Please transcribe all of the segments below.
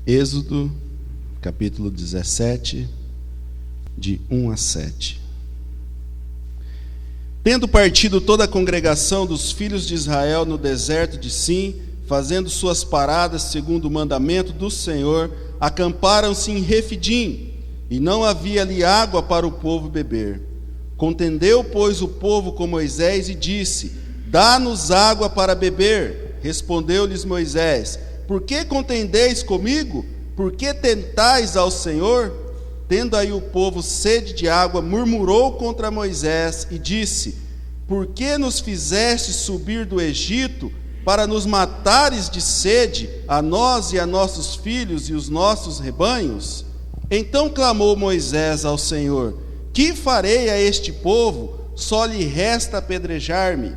Êxodo, capítulo 17, de 1 a 7. Tendo partido toda a congregação dos filhos de Israel no deserto de Sim, fazendo suas paradas segundo o mandamento do Senhor, acamparam-se em Refidim, e não havia ali água para o povo beber. Contendeu, pois, o povo com Moisés e disse: dá-nos água para beber. Respondeu-lhes Moisés: por que contendeis comigo? Por que tentais ao Senhor? Tendo aí o povo sede de água, murmurou contra Moisés e disse: por que nos fizeste subir do Egito para nos matares de sede, a nós e a nossos filhos e os nossos rebanhos? Então clamou Moisés ao Senhor: que farei a este povo? Só lhe resta apedrejar-me.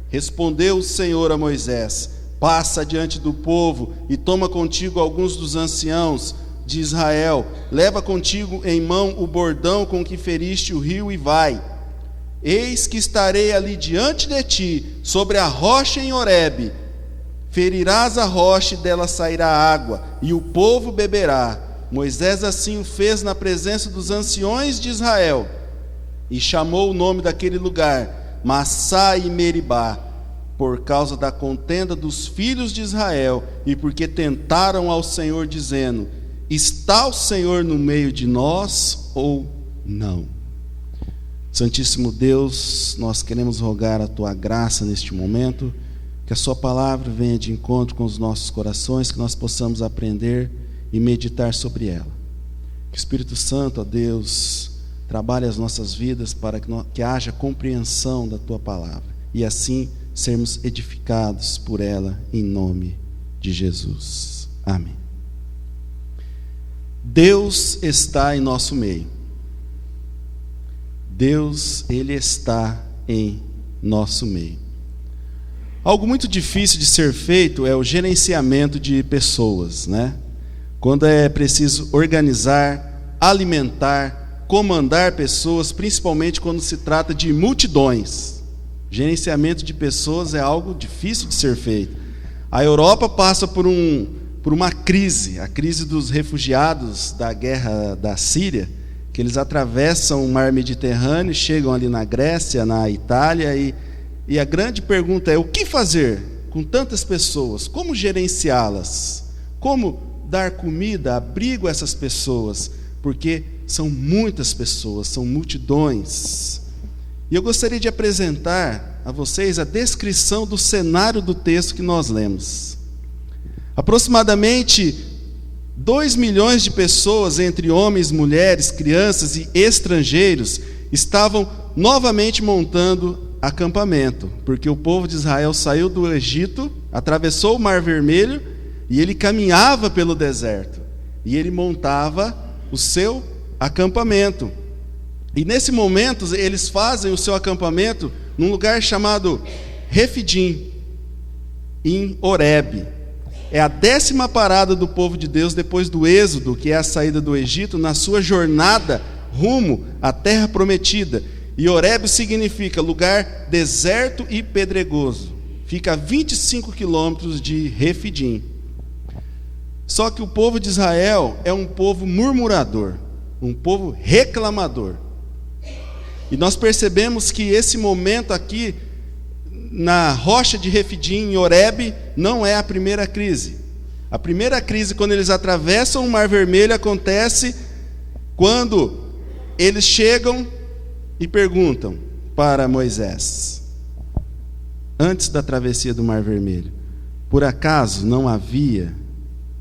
Respondeu o Senhor a Moisés: passa diante do povo e toma contigo alguns dos anciãos de Israel. Leva contigo em mão o bordão com que feriste o rio e vai. Eis que estarei ali diante de ti, sobre a rocha em Horebe. Ferirás a rocha e dela sairá água, e o povo beberá. Moisés assim o fez na presença dos anciões de Israel, e chamou o nome daquele lugar Massá e Meribá, por causa da contenda dos filhos de Israel, e porque tentaram ao Senhor, dizendo: está o Senhor no meio de nós ou não? Santíssimo Deus, nós queremos rogar a Tua graça neste momento, que a Sua palavra venha de encontro com os nossos corações, que nós possamos aprender e meditar sobre ela. Que o Espírito Santo, ó Deus, trabalhe as nossas vidas para que haja compreensão da Tua palavra, e assim sermos edificados por ela, em nome de Jesus. Amém. Deus está em nosso meio. Deus, Ele está em nosso meio. Algo muito difícil de ser feito é o gerenciamento de pessoas, né? Quando é preciso organizar, alimentar, comandar pessoas, principalmente quando se trata de multidões. Gerenciamento de pessoas é algo difícil de ser feito. A Europa passa por uma crise, a crise dos refugiados da guerra da Síria, que eles atravessam o mar Mediterrâneo, chegam ali na Grécia, na Itália, e a grande pergunta é: o que fazer com tantas pessoas? Como gerenciá-las? Como dar comida, abrigo a essas pessoas? Porque são muitas pessoas, são multidões. E eu gostaria de apresentar a vocês a descrição do cenário do texto que nós lemos. Aproximadamente 2 milhões de pessoas, entre homens, mulheres, crianças e estrangeiros, estavam novamente montando acampamento, porque o povo de Israel saiu do Egito, atravessou o Mar Vermelho, e ele caminhava pelo deserto, e ele montava o seu acampamento. E nesse momento eles fazem o seu acampamento num lugar chamado Refidim, em Horebe. É a 10ª parada do povo de Deus depois do Êxodo, que é a saída do Egito, na sua jornada rumo à terra prometida. E Horebe significa lugar deserto e pedregoso. Fica a 25 quilômetros de Refidim. Só que o povo de Israel é um povo murmurador, um povo reclamador. E nós percebemos que esse momento aqui, na rocha de Refidim, em Horebe, não é a primeira crise. A primeira crise, quando eles atravessam o Mar Vermelho, acontece quando eles chegam e perguntam para Moisés, antes da travessia do Mar Vermelho: por acaso não havia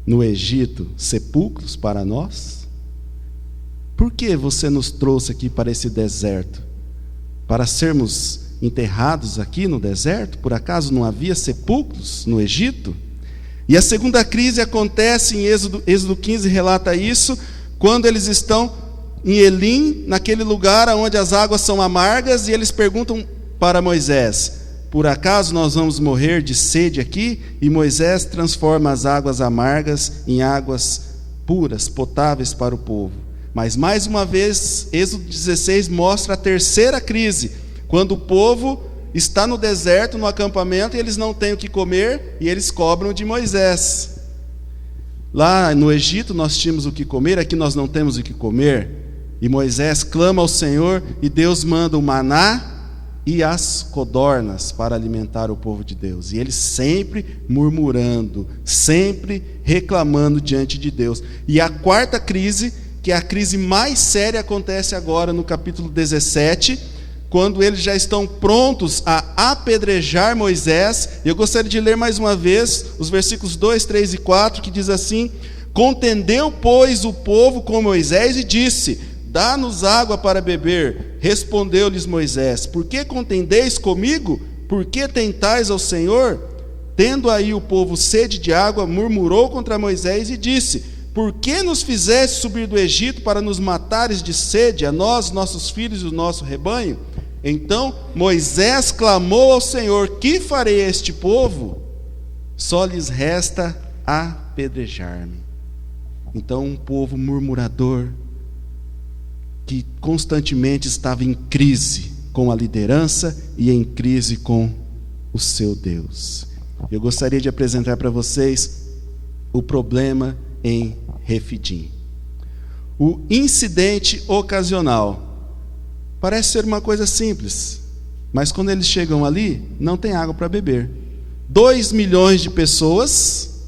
no Egito sepulcros para nós? Por que você nos trouxe aqui para esse deserto? Para sermos enterrados aqui no deserto? Por acaso não havia sepulcros no Egito? E a segunda crise acontece em Êxodo 15, relata isso, quando eles estão em Elim, naquele lugar onde as águas são amargas, e eles perguntam para Moisés: por acaso nós vamos morrer de sede aqui? E Moisés transforma as águas amargas em águas puras, potáveis para o povo. Mas mais uma vez, Êxodo 16 mostra a terceira crise, quando o povo está no deserto, no acampamento, e eles não têm o que comer, e eles cobram de Moisés. Lá no Egito nós tínhamos o que comer, aqui nós não temos o que comer. E Moisés clama ao Senhor e Deus manda o maná e as codornas para alimentar o povo de Deus. E eles sempre murmurando, sempre reclamando diante de Deus. E a quarta crise, que é a crise mais séria, acontece agora no capítulo 17, quando eles já estão prontos a apedrejar Moisés. Eu gostaria de ler mais uma vez os versículos 2, 3 e 4, que diz assim: Contendeu, pois, o povo com Moisés e disse: Dá-nos água para beber. Respondeu-lhes Moisés: Por que contendeis comigo? Por que tentais ao Senhor? Tendo aí o povo sede de água, murmurou contra Moisés e disse: Por que nos fizeste subir do Egito para nos matares de sede, a nós, nossos filhos e o nosso rebanho? Então Moisés clamou ao Senhor: Que farei a este povo? Só lhes resta apedrejar-me. Então um povo murmurador, que constantemente estava em crise com a liderança e em crise com o seu Deus. Eu gostaria de apresentar para vocês o problema em Refidim. O incidente ocasional parece ser uma coisa simples, mas quando eles chegam ali, não tem água para beber. 2 milhões de pessoas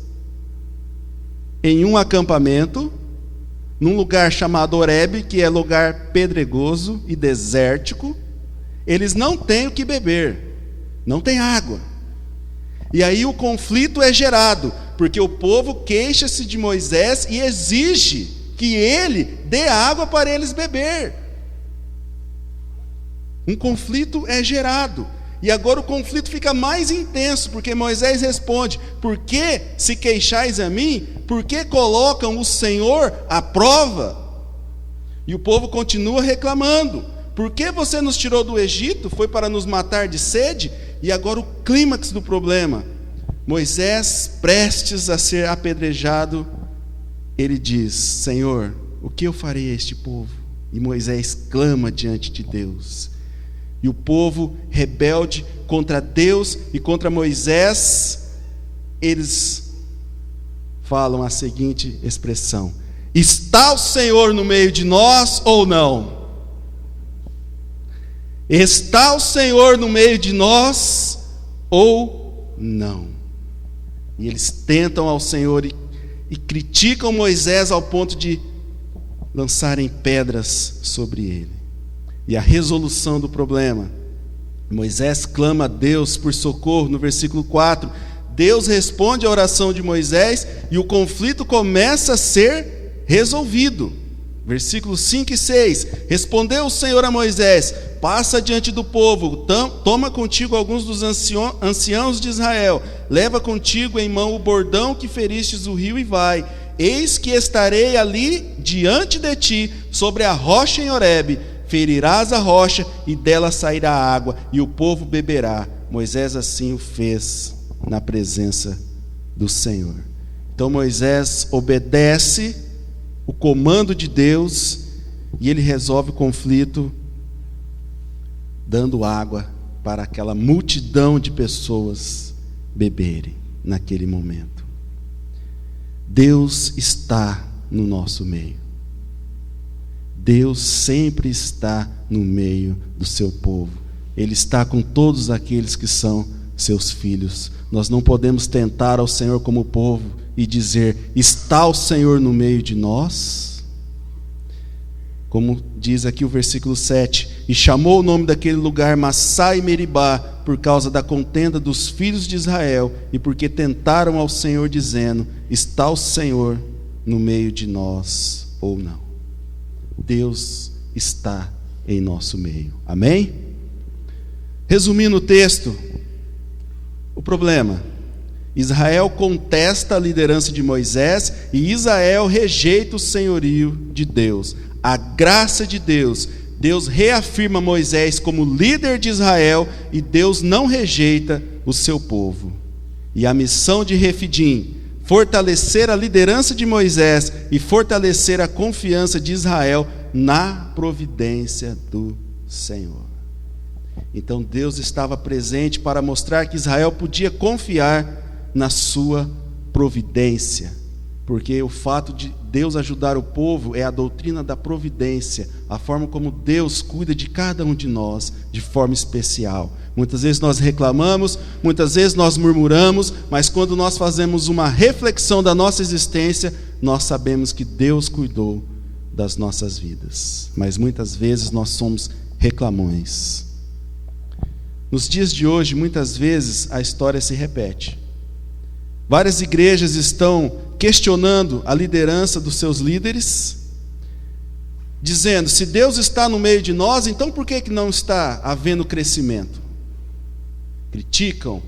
em um acampamento, num lugar chamado Horebe, que é lugar pedregoso e desértico. Eles não têm o que beber, não tem água. E aí o conflito é gerado, porque o povo queixa-se de Moisés e exige que ele dê água para eles beber. Um conflito é gerado. E agora o conflito fica mais intenso, porque Moisés responde: Por que se queixais a mim? Por que colocam o Senhor à prova? E o povo continua reclamando: Por que você nos tirou do Egito? Foi para nos matar de sede? E agora o clímax do problema: Moisés, prestes a ser apedrejado, ele diz: Senhor, o que eu farei a este povo? E Moisés clama diante de Deus. E o povo rebelde contra Deus e contra Moisés, eles falam a seguinte expressão: Está o Senhor no meio de nós ou não? Está o Senhor no meio de nós ou não? E eles tentam ao Senhor e criticam Moisés ao ponto de lançarem pedras sobre ele. E a resolução do problema: Moisés clama a Deus por socorro. No versículo 4, Deus responde à oração de Moisés e o conflito começa a ser resolvido. Versículos 5 e 6: Respondeu o Senhor a Moisés: Passa diante do povo, toma contigo alguns dos anciãos de Israel, leva contigo em mão o bordão que feristes o rio e vai. Eis que estarei ali diante de ti, sobre a rocha em Horebe. Ferirás a rocha e dela sairá água, e o povo beberá. Moisés assim o fez na presença do Senhor. Então Moisés obedece o comando de Deus e ele resolve o conflito dando água para aquela multidão de pessoas beberem naquele momento. Deus está no nosso meio. Deus sempre está no meio do seu povo. Ele está com todos aqueles que são seus filhos. Nós não podemos tentar ao Senhor como povo e dizer: Está o Senhor no meio de nós? Como diz aqui o versículo 7: E chamou o nome daquele lugar Massá e Meribá, por causa da contenda dos filhos de Israel, e porque tentaram ao Senhor, dizendo: Está o Senhor no meio de nós ou não? Deus está em nosso meio. Amém? Resumindo o texto, o problema: Israel contesta a liderança de Moisés e Israel rejeita o senhorio de Deus. A graça de Deus, Deus reafirma Moisés como líder de Israel e Deus não rejeita o seu povo. E a missão de Refidim: fortalecer a liderança de Moisés e fortalecer a confiança de Israel na providência do Senhor. Então Deus estava presente para mostrar que Israel podia confiar na sua providência. Porque o fato de Deus ajudar o povo é a doutrina da providência, a forma como Deus cuida de cada um de nós de forma especial. Muitas vezes nós reclamamos, muitas vezes nós murmuramos, mas quando nós fazemos uma reflexão da nossa existência, nós sabemos que Deus cuidou das nossas vidas. Mas muitas vezes nós somos reclamões. Nos dias de hoje, muitas vezes a história se repete. Várias igrejas estão questionando a liderança dos seus líderes, dizendo: se Deus está no meio de nós, então por que não está havendo crescimento? Criticam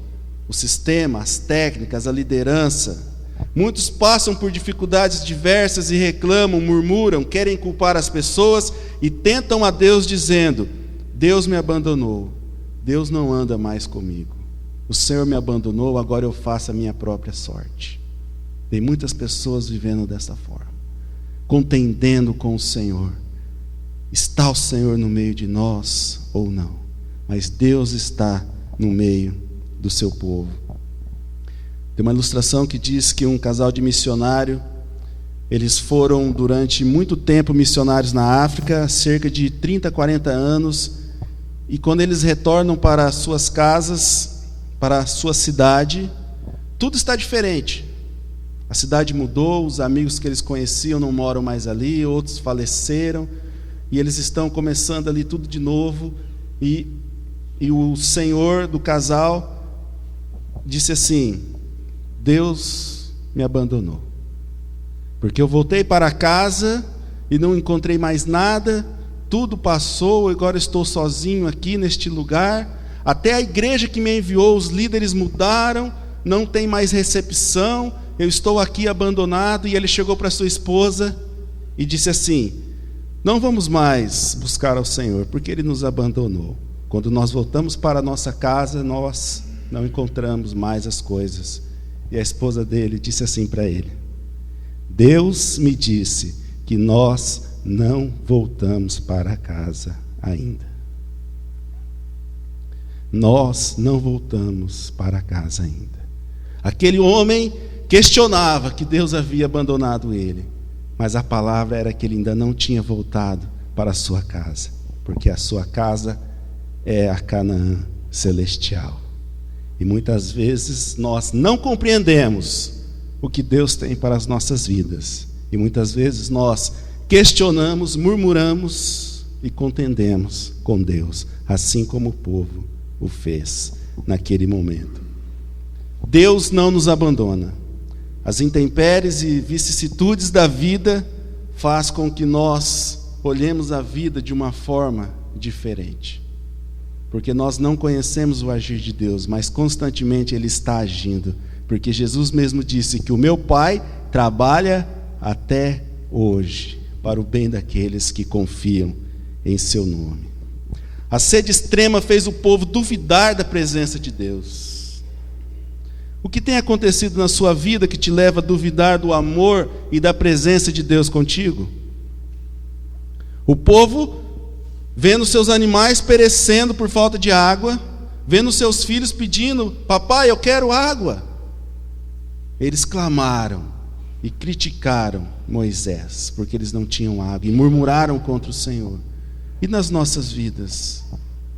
o sistema, as técnicas, a liderança. Muitos passam por dificuldades diversas e reclamam, murmuram, querem culpar as pessoas e tentam a Deus dizendo: Deus me abandonou, Deus não anda mais comigo. O Senhor me abandonou, agora eu faço a minha própria sorte. Tem muitas pessoas vivendo dessa forma, contendendo com o Senhor. Está o Senhor no meio de nós ou não? Mas Deus está no meio do seu povo. Tem uma ilustração que diz que um casal de missionário, eles foram durante muito tempo missionários na África, cerca de 30, 40 anos, e quando eles retornam para as suas casas, para a sua cidade, tudo está diferente. A cidade mudou, os amigos que eles conheciam não moram mais ali, outros faleceram, e eles estão começando ali tudo de novo, e o senhor do casal disse assim: Deus me abandonou, porque eu voltei para casa e não encontrei mais nada, tudo passou, agora estou sozinho aqui neste lugar. Até a igreja que me enviou, os líderes mudaram, não tem mais recepção, eu estou aqui abandonado. E ele chegou para sua esposa e disse assim: não vamos mais buscar ao Senhor, porque Ele nos abandonou. Quando nós voltamos para a nossa casa, nós não encontramos mais as coisas. E a esposa dele disse assim para ele: Deus me disse que nós não voltamos para casa ainda. Nós não voltamos para casa ainda. Aquele homem questionava que Deus havia abandonado ele, mas a palavra era que ele ainda não tinha voltado para a sua casa, porque a sua casa é a Canaã celestial. E muitas vezes nós não compreendemos o que Deus tem para as nossas vidas, e muitas vezes nós questionamos, murmuramos e contendemos com Deus, assim como o povo o fez naquele momento. Deus não nos abandona. As intempéries e vicissitudes da vida faz com que nós olhemos a vida de uma forma diferente, porque nós não conhecemos o agir de Deus, mas constantemente Ele está agindo, porque Jesus mesmo disse que o meu Pai trabalha até hoje para o bem daqueles que confiam em seu nome. A sede extrema fez o povo duvidar da presença de Deus. O que tem acontecido na sua vida que te leva a duvidar do amor e da presença de Deus contigo? O povo, vendo seus animais perecendo por falta de água, vendo seus filhos pedindo: papai, eu quero água. Eles clamaram e criticaram Moisés, porque eles não tinham água, e murmuraram contra o Senhor. E nas nossas vidas,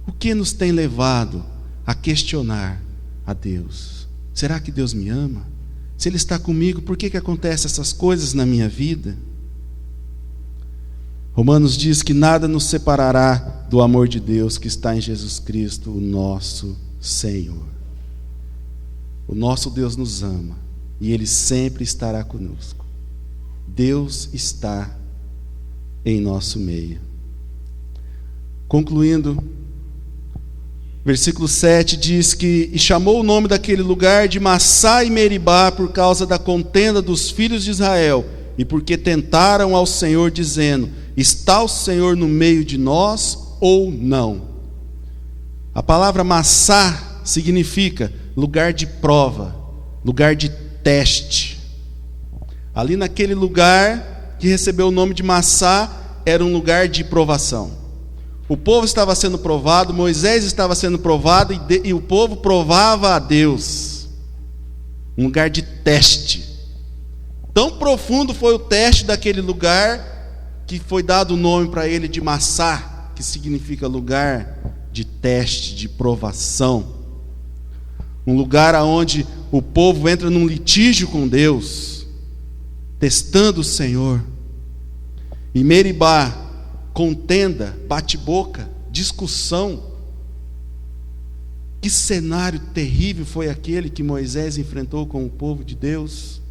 o que nos tem levado a questionar a Deus? Será que Deus me ama? Se Ele está comigo, por que acontecem essas coisas na minha vida? Romanos diz que nada nos separará do amor de Deus que está em Jesus Cristo, o nosso Senhor. O nosso Deus nos ama e Ele sempre estará conosco. Deus está em nosso meio. Concluindo, versículo 7 diz que: e chamou o nome daquele lugar de Massá e Meribá, por causa da contenda dos filhos de Israel, e porque tentaram ao Senhor, dizendo: está o Senhor no meio de nós ou não? A palavra Massá significa lugar de prova, lugar de teste. Ali naquele lugar que recebeu o nome de Massá, era um lugar de provação. O povo estava sendo provado, Moisés estava sendo provado, e o povo provava a Deus. Um lugar de teste. Tão profundo foi o teste daquele lugar que foi dado o nome para ele de Massá, que significa lugar de teste, de provação. Um lugar onde o povo entra num litígio com Deus, testando o Senhor. E Meribá, contenda, bate-boca, discussão. Que cenário terrível foi aquele que Moisés enfrentou com o povo de Deus,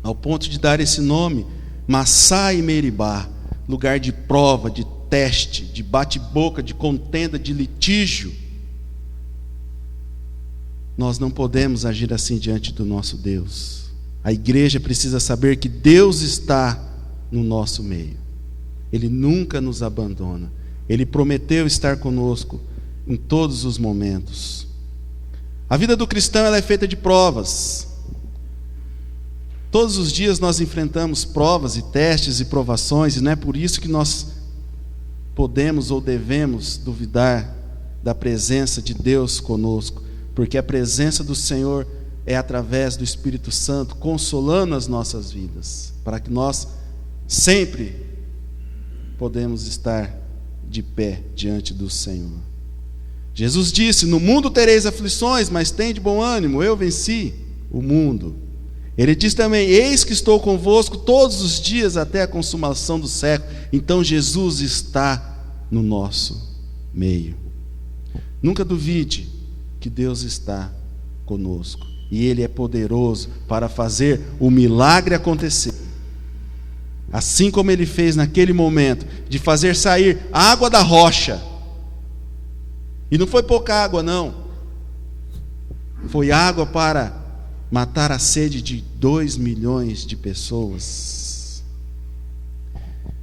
ao ponto de dar esse nome, Massá e Meribá, lugar de prova, de teste, de bate-boca, de contenda, de litígio. Nós não podemos agir assim diante do nosso Deus. A igreja precisa saber que Deus está no nosso meio. Ele nunca nos abandona. Ele prometeu estar conosco em todos os momentos. A vida do cristão, ela é feita de provas. Todos os dias nós enfrentamos provas e testes e provações, e não é por isso que nós podemos ou devemos duvidar da presença de Deus conosco, porque a presença do Senhor é através do Espírito Santo, consolando as nossas vidas, para que nós sempre podemos estar de pé diante do Senhor. Jesus disse: no mundo tereis aflições, mas tende bom ânimo, eu venci o mundo. Ele diz também: eis que estou convosco todos os dias até a consumação do século. Então Jesus está no nosso meio. Nunca duvide que Deus está conosco, e Ele é poderoso para fazer o milagre acontecer. Assim como Ele fez naquele momento, de fazer sair água da rocha. E não foi pouca água não, foi água para matar a sede de 2 milhões de pessoas.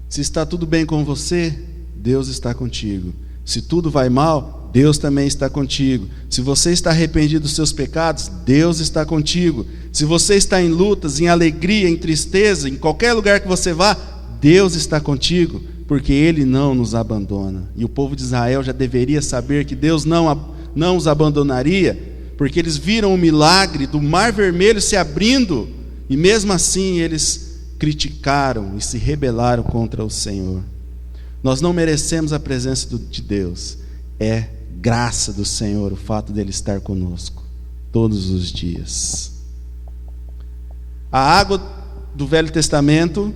Se está tudo bem com você, Deus está contigo. Se tudo vai mal, Deus também está contigo. Se você está arrependido dos seus pecados, Deus está contigo. Se você está em lutas, em alegria, em tristeza, em qualquer lugar que você vá, Deus está contigo, porque Ele não nos abandona. E o povo de Israel já deveria saber que Deus não os abandonaria, porque eles viram o milagre do Mar Vermelho se abrindo, e mesmo assim eles criticaram e se rebelaram contra o Senhor. Nós não merecemos a presença de Deus, é graça do Senhor o fato dele estar conosco todos os dias. A água do Velho Testamento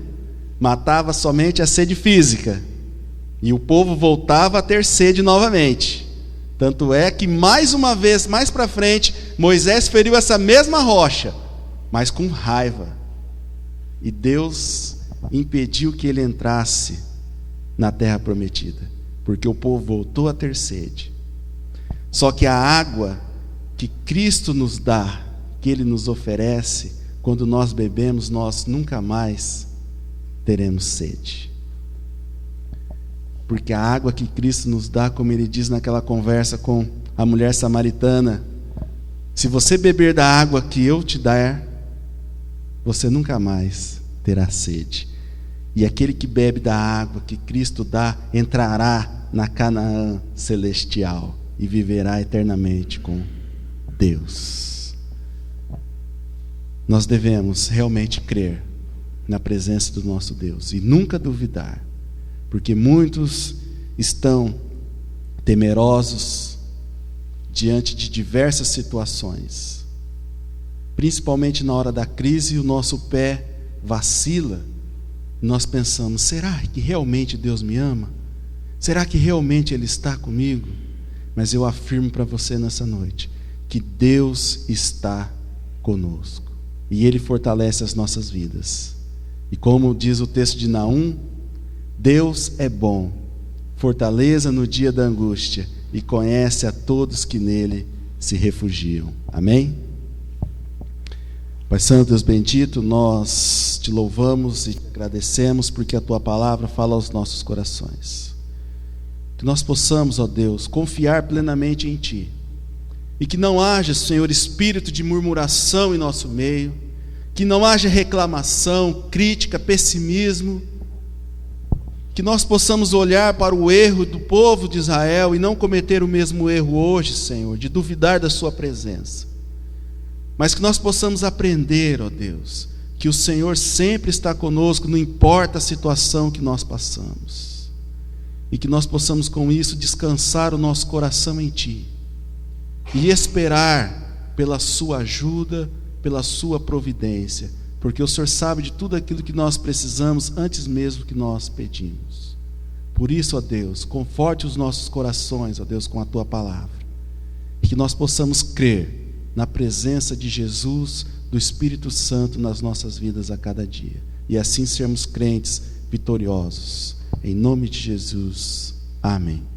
matava somente a sede física, e o povo voltava a ter sede novamente. Tanto é que mais uma vez, mais para frente, Moisés feriu essa mesma rocha, mas com raiva. E Deus impediu que ele entrasse na terra prometida, porque o povo voltou a ter sede. Só que a água que Cristo nos dá, que Ele nos oferece, quando nós bebemos, nós nunca mais teremos sede. Porque a água que Cristo nos dá, como Ele diz naquela conversa com a mulher samaritana: se você beber da água que eu te der, você nunca mais terá sede. E aquele que bebe da água que Cristo dá, entrará na Canaã celestial e viverá eternamente com Deus. Nós devemos realmente crer na presença do nosso Deus e nunca duvidar, porque muitos estão temerosos diante de diversas situações, principalmente na hora da crise. O nosso pé vacila, nós pensamos: será que realmente Deus me ama? Será que realmente Ele está comigo? Mas eu afirmo para você nessa noite que Deus está conosco, e Ele fortalece as nossas vidas. E como diz o texto de Naum, Deus é bom, fortaleza no dia da angústia, e conhece a todos que nele se refugiam. Amém? Pai Santo, Deus bendito, nós te louvamos e te agradecemos, porque a tua palavra fala aos nossos corações. Que nós possamos, ó Deus, confiar plenamente em ti, e que não haja, Senhor, espírito de murmuração em nosso meio, que não haja reclamação, crítica, pessimismo, que nós possamos olhar para o erro do povo de Israel e não cometer o mesmo erro hoje, Senhor, de duvidar da sua presença, mas que nós possamos aprender, ó Deus, que o Senhor sempre está conosco, não importa a situação que nós passamos, e que nós possamos com isso descansar o nosso coração em Ti e esperar pela Sua ajuda, pela Sua providência, porque o Senhor sabe de tudo aquilo que nós precisamos antes mesmo que nós pedimos. Por isso, ó Deus, conforte os nossos corações, ó Deus, com a Tua palavra, e que nós possamos crer na presença de Jesus, do Espírito Santo nas nossas vidas a cada dia, e assim sermos crentes vitoriosos. Em nome de Jesus, amém.